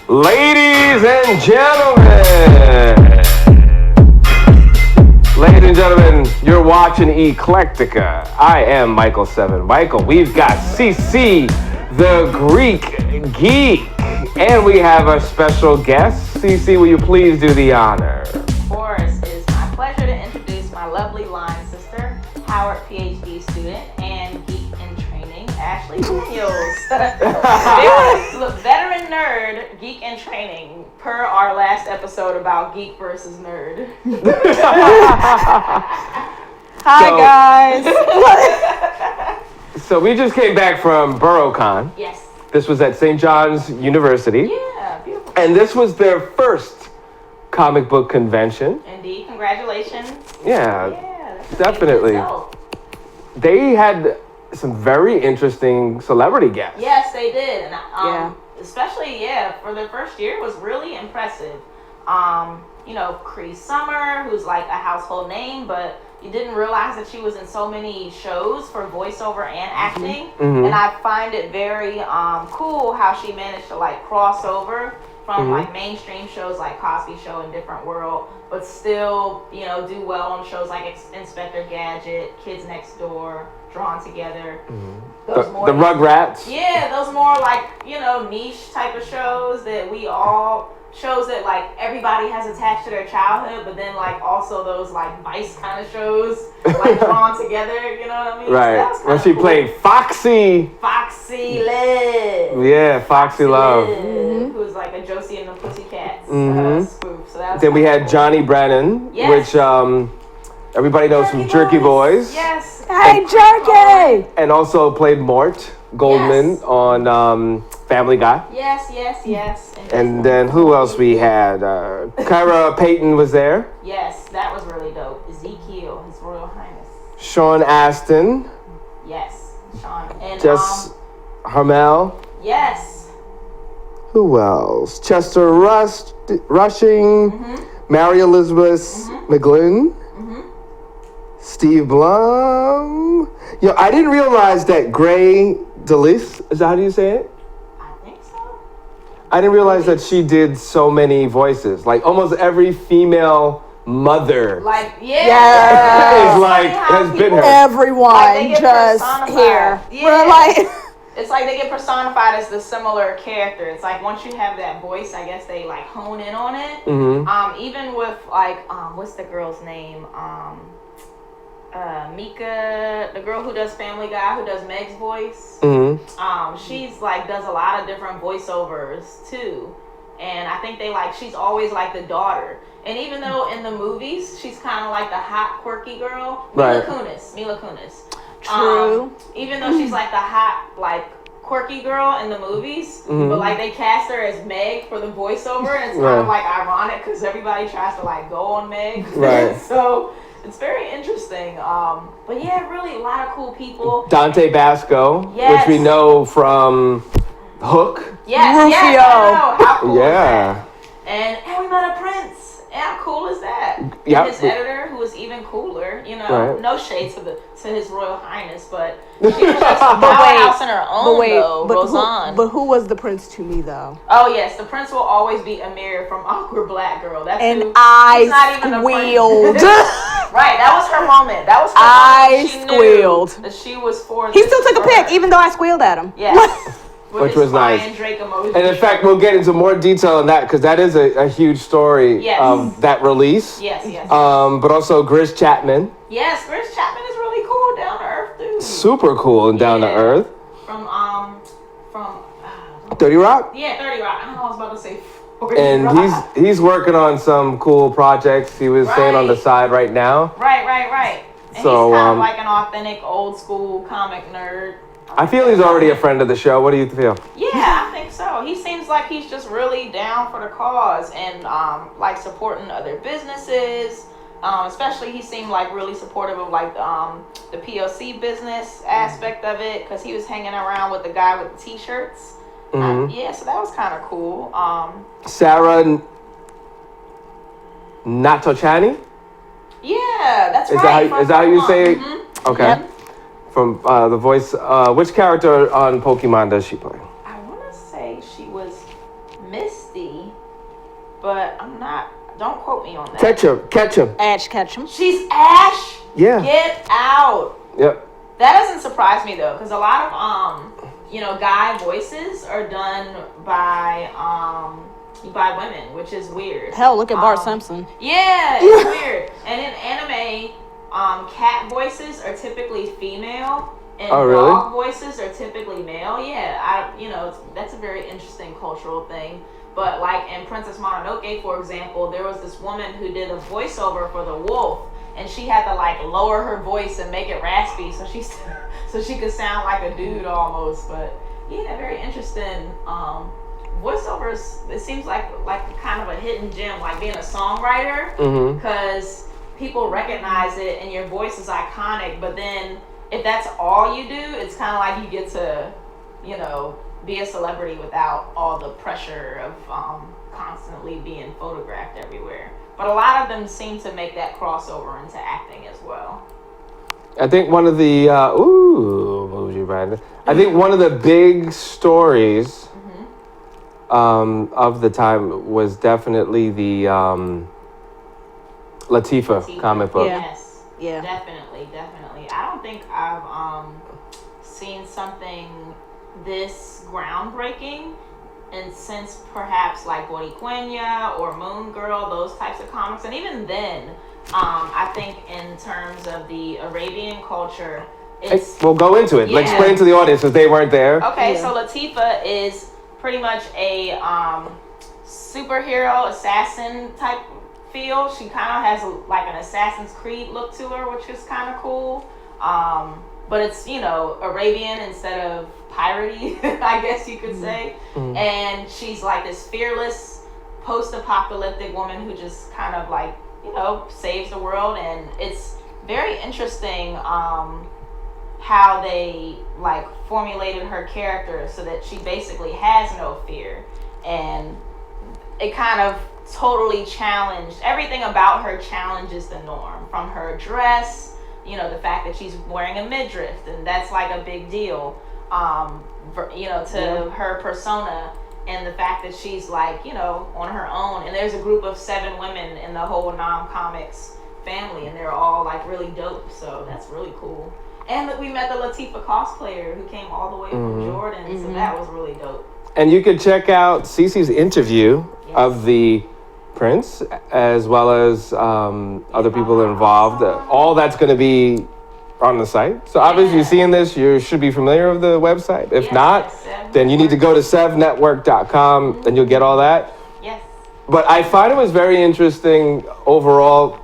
Ladies and gentlemen, you're watching Eclectica. I am Michael 7. Michael, we've got CC, the Greek geek, and we have a special guest. CC, will you please do the honor? Of course, it's my pleasure to introduce my lovely line sister, Howard PhD student, and geek in training, Ashley Daniels. Look, veteran nerd, geek in training, per our last episode about geek versus nerd. Hi, guys. So we just came back from Borough Con. Yes. This was at St. John's University. Yeah, beautiful. And this was their first comic book convention. Indeed, congratulations. Yeah, that's definitely. They had some very interesting celebrity guests. Yes, they did. And especially, for their first year, it was really impressive. Cree Summer, who's like a household name, but you didn't realize that she was in so many shows for voiceover and acting. Mm-hmm. And I find it very cool how she managed to like cross over from like mainstream shows like Cosby Show and Different World, but still, do well on shows like Inspector Gadget, Kids Next Door, Drawn Together. Mm-hmm. The Rugrats. Yeah, those more like, niche type of shows shows that like everybody has attached to their childhood, but then like also those like Vice kind of shows like Drawn Together, you know what I mean? Right. So she played Foxy. Foxy Love. Yeah, Foxy Love. Who's like a Josie and the Pussycats spoof. So that was then we had Johnny Brennan, which everybody knows from Jerky Boys. Yes. Hey, Jerky! And also played Mort Goldman on Family Guy. Yes. And then who else we had? Kyra Payton was there. Yes, that was really dope. Ezekiel, His Royal Highness. Sean Astin. Yes, Sean. And Jess Harmel. Yes. Who else? Chester Rushing. Mary Elizabeth McGlynn. Steve Blum. I didn't realize that Gray Delis, is that how you say it? I think so. I didn't realize that she did so many voices. Like almost every female mother. Like, is like, has been her. Everyone like just here. Yeah. We're like... It's like they get personified as the similar character. It's like once you have that voice, I guess they like hone in on it. Mm-hmm. Even with like, what's the girl's name? Mika, the girl who does Family Guy, who does Meg's voice. Mm-hmm. She's like does a lot of different voiceovers too, and I think she's always like the daughter. And even though in the movies she's kind of like the hot quirky girl, Mila Kunis. True. Even though she's like the hot like quirky girl in the movies, but like they cast her as Meg for the voiceover, and it's kind of like ironic because everybody tries to like go on Meg. Right. So. It's very interesting. But yeah, really a lot of cool people. Dante Basco, which we know from Hook. Yes, Rufio. I know. How cool is that? And we met a prince. And how cool is that? Yep. And his editor, who was even cooler, no shade to His Royal Highness, but she was just a powerhouse in her own, though, Roseanne. But who was the prince to me, though? Oh, yes, the prince will always be Amir from Awkward Black Girl. That's I squealed. Right, that was her moment. That was her I moment. squealed. That she was for He still took a pic, even though I squealed at him. Yes. Which was nice. Drake emoji. And in fact, we'll get into more detail on that because that is a huge story of that release. Yes. But also Gris Chapman. Yes, Gris Chapman is really cool, down to earth dude. Super cool and down to earth. From 30 Rock? Yeah, 30 Rock. I was about to say 40 Rock. He's working on some cool projects. He was saying on the side right now. Right. And so, he's kind of like an authentic old school comic nerd. I feel he's already a friend of the show. What do you feel? Yeah, I think so. He seems like he's just really down for the cause and like supporting other businesses. Especially he seemed like really supportive of like the POC business aspect of it because he was hanging around with the guy with the t-shirts. So that was kind of cool. Sarah Natochani? Yeah, that's right. Is that how you say it? Mm-hmm. Okay. Yep. From the voice, which character on Pokemon does she play? I want to say she was Misty. don't quote me on that. Catch him. Ash Ketchum. She's Ash. Yeah. Get out. Yep. That doesn't surprise me though, because a lot of guy voices are done by women, which is weird. Hell, look at Bart Simpson. Yeah, it's weird. And in anime, cat voices are typically female, and dog voices are typically male. Yeah, that's a very interesting cultural thing. But like in Princess Mononoke, for example, there was this woman who did a voiceover for the wolf, and she had to like lower her voice and make it raspy, so she could sound like a dude almost. But yeah, very interesting. Voiceovers, it seems like kind of a hidden gem, like being a songwriter, because people recognize it and your voice is iconic. But then if that's all you do, it's kind of like you get to, be a celebrity without all the pressure of constantly being photographed everywhere. But a lot of them seem to make that crossover into acting as well. I think one of the I think one of the big stories of the time was definitely the Latifah comic book. Yes, yeah, definitely. I don't think I've seen something this groundbreaking, and since perhaps like Boricueña or Moon Girl, those types of comics, and even then, I think in terms of the Arabian culture, we'll go into it. Like, explain to the audience because they weren't there. Okay, so Latifah is pretty much a superhero assassin type feel. She kind of has like an Assassin's Creed look to her, which is kind of cool. But it's, Arabian instead of piratey, I guess you could say. Mm-hmm. And she's like this fearless post-apocalyptic woman who just kind of like, saves the world. And it's very interesting how they like formulated her character so that she basically has no fear. And it kind of totally challenged, everything about her challenges the norm, from her dress, the fact that she's wearing a midriff, and that's like a big deal, to her persona, and the fact that she's like, on her own. And there's a group of 7 women in the whole Comics family, and they're all like really dope. So that's really cool. And we met the Latifah cosplayer who came all the way from Jordan, so that was really dope. And you can check out Cece's interview of the Prince, as well as other people involved. All that's going to be on the site. So obviously, you're seeing this, you should be familiar with the website. If not, then you need to go to sevnetwork.com and you'll get all that. Yes. But I find it was very interesting overall.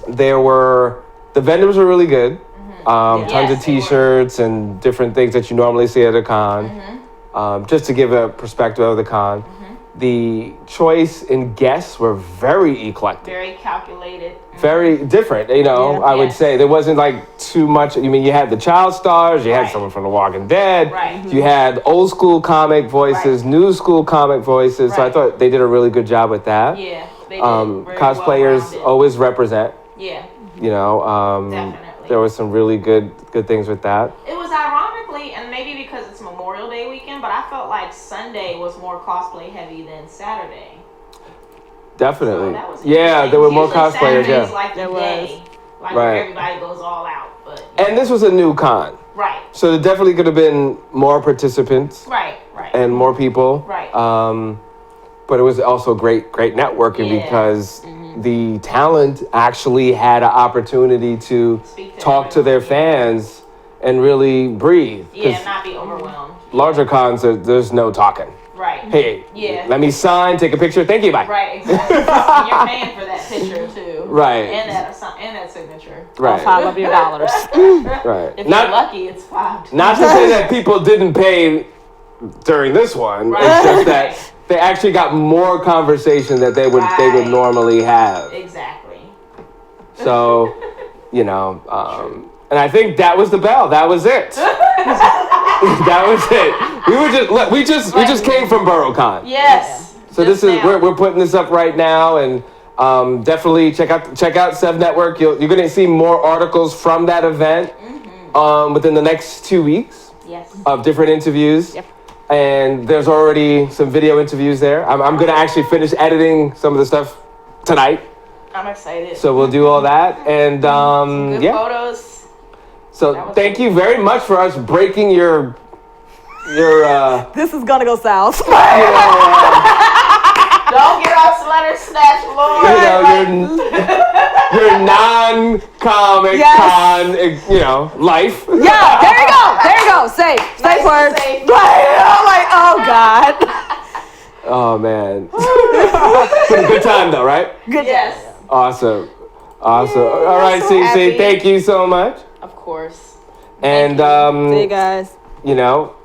The vendors were really good. Tons of t-shirts and different things that you normally see at a con. Just to give a perspective of the con. The choice in guests were very eclectic. Very calculated. Very different, I would say. There wasn't like too much. You had the child stars, you had someone from The Walking Dead, you had old school comic voices, new school comic voices. So I thought they did a really good job with that. Yeah, they did. Cosplayers always represent. Yeah. Definitely. There was some really good things with that. It was ironically, and maybe because it's Memorial Day weekend, but I felt like Sunday was more cosplay heavy than Saturday. Definitely. So there were more cosplayers. Saturday's like the day, where everybody goes all out. But and this was a new con. Right. So there definitely could have been more participants. Right. And more people. Right. But it was also great networking because the talent actually had an opportunity to talk to their fans and really breathe. Yeah, not be overwhelmed. Larger cons, there's no talking. Right. Hey, let me sign, take a picture, thank you, bye. Right, exactly. And you're paying for that picture too. Right. And that signature. Right. All $5 of your dollars. Right. If you're lucky, it's $5. Not to say that people didn't pay during this one. Right. It's just that they actually got more conversation that they would normally have. Exactly. So, and I think that was the bell. That was it. That was it. We just came from Borough Con. Yes. So we're putting this up right now, and definitely check out Sev Network. You're going to see more articles from that event within the next 2 weeks. Yes. Of different interviews. Yep. And there's already some video interviews there. I'm going to actually finish editing some of the stuff tonight. I'm excited. So we'll do all that, and Good yeah. photos. So thank you very much for us breaking your This is gonna go south. Don't get our sweater snatched, Lord. your non-Comic Con, life. Yeah, there you go. There you go. Safe word. Safe. I'm like, oh God. Oh man. Good time though, right? Good. Yes. Awesome. All right, so CC, happy. thank you so much. Of course. And See you guys.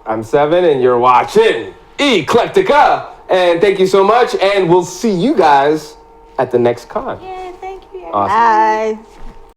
I'm Seven, and you're watching ECLECTICKA. And thank you so much, and we'll see you guys at the next con. Yeah, thank you. Awesome. Bye.